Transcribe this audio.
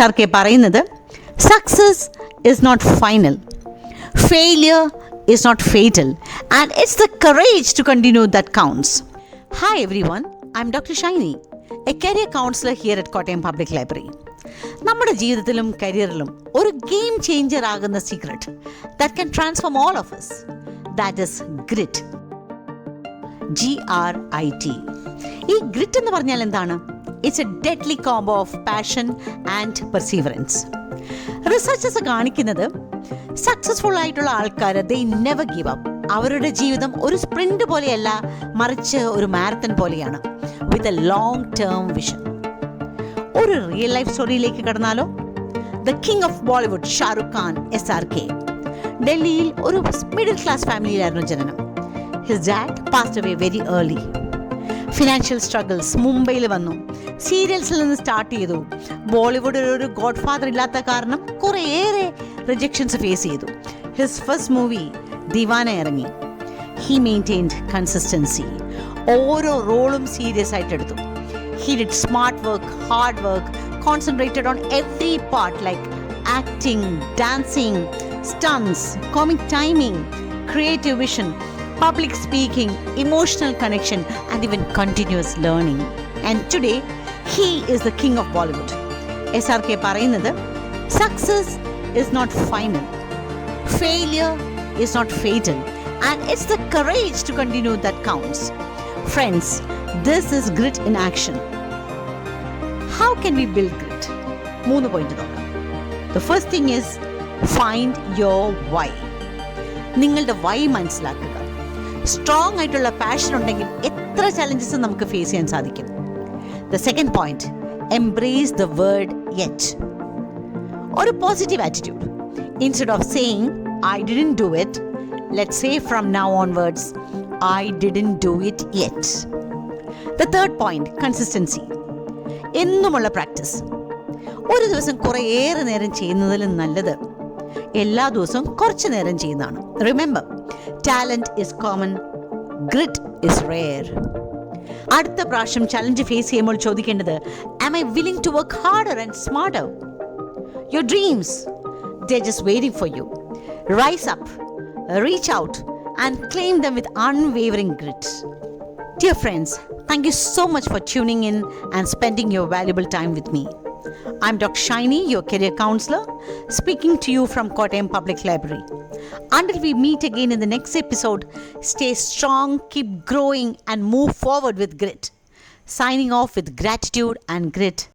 SRK പറയുന്നത് success is not final, failure is not fatal, and it's the courage to continue that counts. Hi everyone, I'm Dr. Shiny, a career counselor here at Kottayam Public Library. നമ്മുടെ ജീവിതത്തിലും കരിയറിലും ഒരു game changer ആകുന്ന secret that can transform all of us, that is grit. GRIT. ഈ grit എന്ന് പറഞ്ഞാൽ എന്താണ്? It's A deadly combo of passion and perseverance. Researchers കാണിക്കുന്നത് successful ആയിട്ടുള്ള ആൾക്കാർ ദേ നെവർ ഗിവ് അപ്പ്. അവരുടെ ജീവിതം ഒരു സ്പ്രിന്റ് പോലെയല്ല, മറിച്ച് ഒരു മാരത്തൺ പോലെയാണ്, with a long term vision. ഒരു റിയൽ ലൈഫ് സ്റ്റോറിയിലേക്ക് കടന്നാലോ? The king of Bollywood Shahrukh Khan SRK ഡൽഹിയിൽ ഒരു മിഡിൽ ക്ലാസ് ഫാമിലിയിലായിരുന്നു ജനനം. His dad passed away very early. Financial struggles. മുംബൈയിൽ വന്നു, സീരിയൽസിൽ നിന്ന് സ്റ്റാർട്ട് ചെയ്തു. ബോളിവുഡിൽ ഒരു ഗോഡ് ഫാദർ ഇല്ലാത്ത കാരണം കുറേയേറെ റിജക്ഷൻസ് ഫേസ് ചെയ്തു. ഹിസ് ഫസ്റ്റ് മൂവി ദിവാന ഇറങ്ങി. He maintained consistency. ഓരോ റോളും സീരിയസ് ആയിട്ട് എടുത്തു. He did smart work, hard work, concentrated on every part like acting, dancing, stunts, comic timing, creative vision, public speaking, emotional connection, and even continuous learning. And today, he is the king of Bollywood. SRK പറയുന്നത് success is not final, failure is not fatal, and it's the courage to continue that counts. Friends, this is grit in action. How can we build grit? 3 point നോക്കാം. The first thing is find your why. നിങ്ങളുടെ why മനസ്സിലാക്കുക. Strong ആയിട്ടുള്ള passion ഉണ്ടെങ്കിൽ എത്ര ചലഞ്ചസും നമുക്ക് face ചെയ്യാൻ സാധിക്കും. The second point, embrace the word yet. ഒരു positive attitude. Instead of saying I didn't do it, let's say from now onwards I didn't do it yet. The third point, consistency. എന്നുമുള്ള practice. ഒരു ദിവസം കുറേയേറെ നേരം ചെയ്യുന്നതിലും നല്ലത് എല്ലാ ദിവസവും കുറച്ച് നേരം ചെയ്യുന്നതാണ്. Remember, talent is common, grit is rare. അടുത്ത പ്രാവശ്യം ചലഞ്ച് ഫേസ് ചെയ്യുമ്പോൾ ചോദിക്കേണ്ടത്, am I willing to work harder and smarter? Your dreams, they are just waiting for you. Rise up, reach out and claim them with unwavering grit. Dear friends, thank you so much for tuning in and spending your valuable time with me. I'm Dr. Shiny, your career counselor, speaking to you from Kottayam Public Library. Until we meet again in the next episode, stay strong, keep growing, and move forward with grit. Signing off with gratitude and grit.